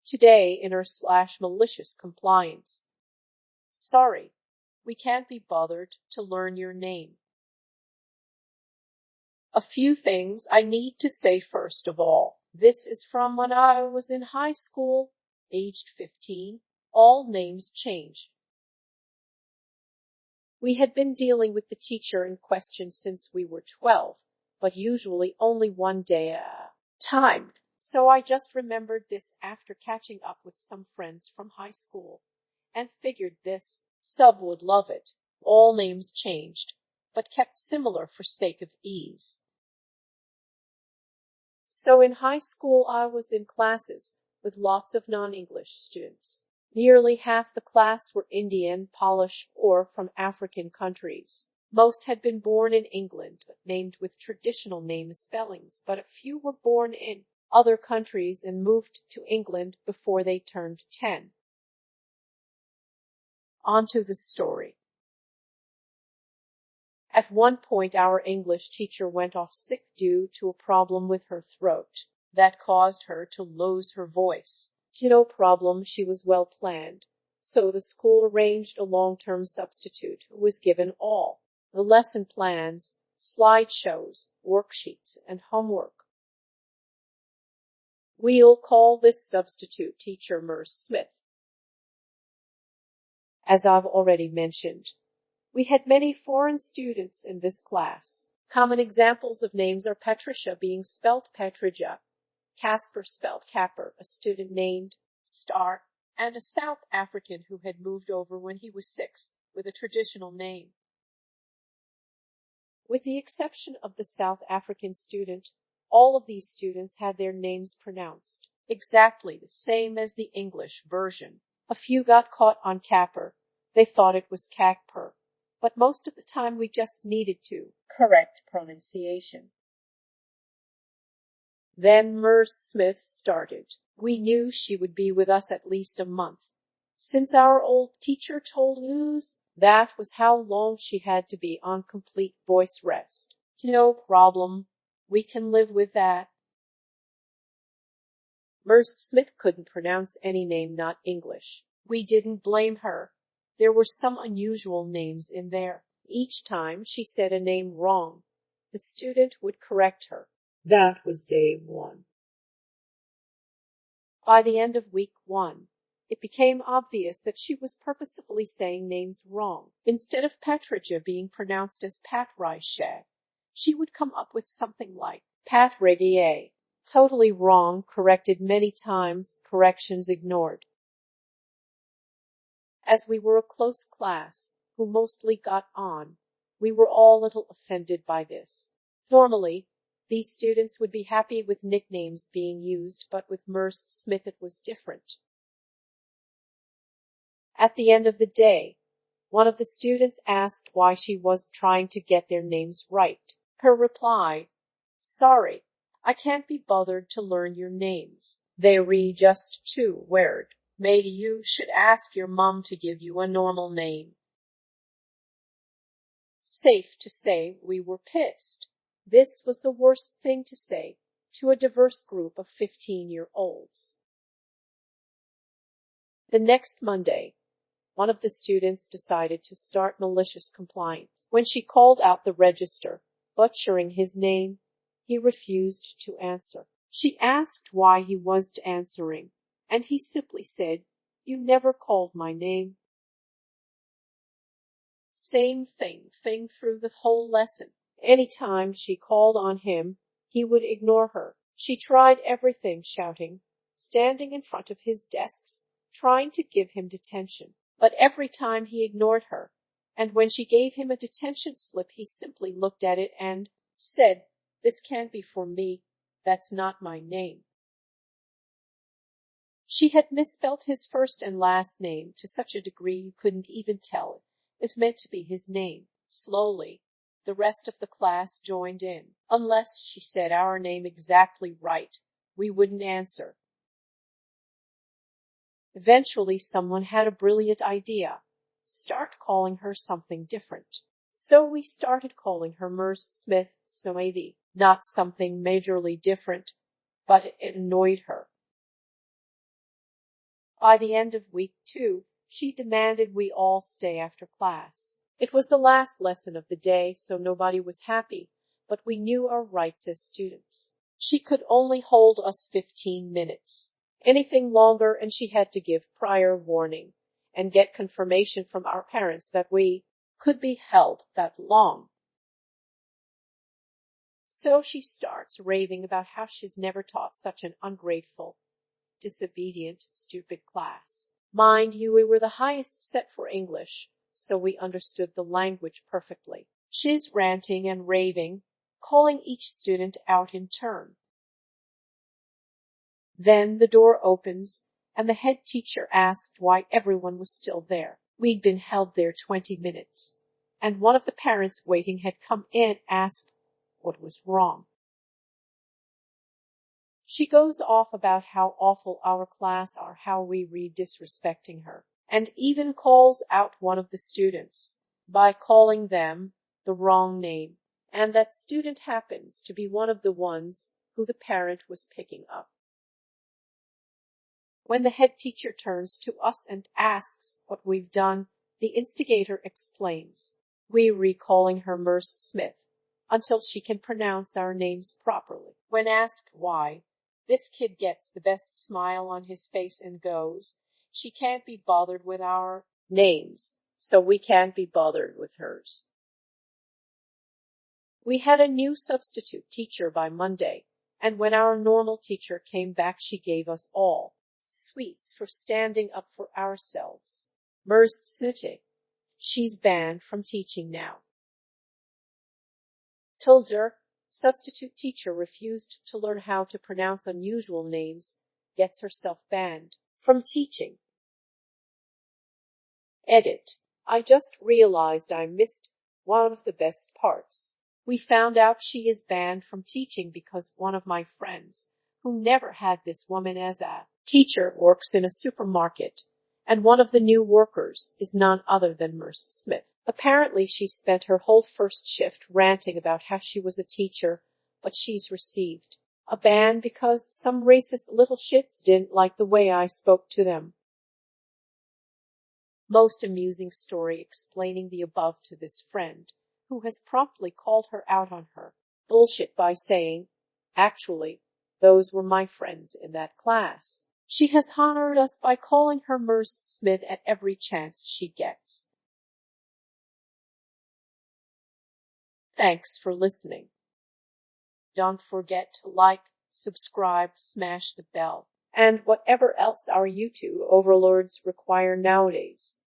Today in our / malicious compliance. Sorry, we can't be bothered to learn your name. A few things I need to say first of all. This is from when I was in high school, aged 15. All names change. We had been dealing with the teacher in question since we were 12, but usually only one day at a time. So I just remembered this after catching up with some friends from high school, and figured this sub would love it. All names changed, but kept similar for sake of ease. So in high school I was in classes with lots of non-English students. Nearly half the class were Indian, Polish, or from African countries. Most had been born in England, named with traditional name spellings, but a few were born in other countries and moved to England before they turned 10. On to the story. At one point our English teacher went off sick due to a problem with her throat that caused her to lose her voice. No problem, she was well planned, so the school arranged a long-term substitute who was given all the lesson plans, slideshows, worksheets, and homework. We'll call this substitute teacher Ms. Smith. As I've already mentioned, we had many foreign students in this class. Common examples of names are Patricia being spelt Patrija, Casper spelled Capper, a student named Star, and a South African who had moved over when he was 6 with a traditional name. With the exception of the South African student, all of these students had their names pronounced exactly the same as the English version. A few got caught on Capper. They thought it was Cacper, but most of the time we just needed to correct pronunciation. Then Ms. Smith started. We knew she would be with us at least a month, since our old teacher told us that was how long she had to be on complete voice rest. No problem. We can live with that. Ms. Smith couldn't pronounce any name not English. We didn't blame her. There were some unusual names in there. Each time she said a name wrong, the student would correct her. That was day 1. By the end of week 1, it became obvious that she was purposefully saying names wrong. Instead of Patrija being pronounced as Patrisha, she would come up with something like Patrigia. Totally wrong, corrected many times, corrections ignored. As we were a close class, who mostly got on, we were all a little offended by this. Normally, these students would be happy with nicknames being used, but with Ms. Smith it was different. At the end of the day, one of the students asked why she was trying to get their names right. Her reply, "Sorry, I can't be bothered to learn your names. They re just too weird. Maybe you should ask your mom to give you a normal name." Safe to say we were pissed. This was the worst thing to say to a diverse group of 15-year-olds. The next Monday, one of the students decided to start malicious compliance. When she called out the register, butchering his name, he refused to answer. She asked why he wasn't answering, and he simply said, "You never called my name." Same thing through the whole lesson. Any time she called on him, he would ignore her. She tried everything, shouting, standing in front of his desks, trying to give him detention. But every time he ignored her, and when she gave him a detention slip, he simply looked at it and said, "This can't be for me. That's not my name." She had misspelt his first and last name to such a degree you couldn't even tell it meant to be his name. Slowly, the rest of the class joined in. Unless she said our name exactly right, we wouldn't answer. Eventually, someone had a brilliant idea. Start calling her something different. So we started calling her Ms. Smith Smythe. Not something majorly different, but it annoyed her. By the end of week 2, she demanded we all stay after class. It was the last lesson of the day, so nobody was happy, but we knew our rights as students. She could only hold us 15 minutes. Anything longer and she had to give prior warning and get confirmation from our parents that we could be held that long. So she starts raving about how she's never taught such an ungrateful, disobedient, stupid class. Mind you, we were the highest set for English, so we understood the language perfectly. She's ranting and raving, calling each student out in turn. Then the door opens, and the head teacher asked why everyone was still there. We'd been held there 20 minutes, and one of the parents waiting had come in and asked what was wrong. She goes off about how awful our class are, how we read disrespecting her, and even calls out one of the students by calling them the wrong name, and that student happens to be one of the ones who the parent was picking up. When the head teacher turns to us and asks what we've done, the instigator explains. We recalling her Merce Smith until she can pronounce our names properly. When asked why, this kid gets the best smile on his face and goes, "She can't be bothered with our names, so we can't be bothered with hers." We had a new substitute teacher by Monday, and when our normal teacher came back, she gave us all sweets for standing up for ourselves. Merce Smith, she's banned from teaching now. Tilder, substitute teacher, refused to learn how to pronounce unusual names, gets herself banned from teaching. Edit. I just realized I missed one of the best parts. We found out she is banned from teaching because one of my friends, who never had this woman as a teacher, works in a supermarket, and one of the new workers is none other than Merce Smith. Apparently she spent her whole first shift ranting about how she was a teacher, but she's received a ban because some racist little shits didn't like the way I spoke to them. Most amusing story explaining the above to this friend, who has promptly called her out on her bullshit by saying, "Actually, those were my friends in that class." She has honored us by calling her Merce Smith at every chance she gets. Thanks for listening. Don't forget to like, subscribe, smash the bell, and whatever else our YouTube overlords require nowadays.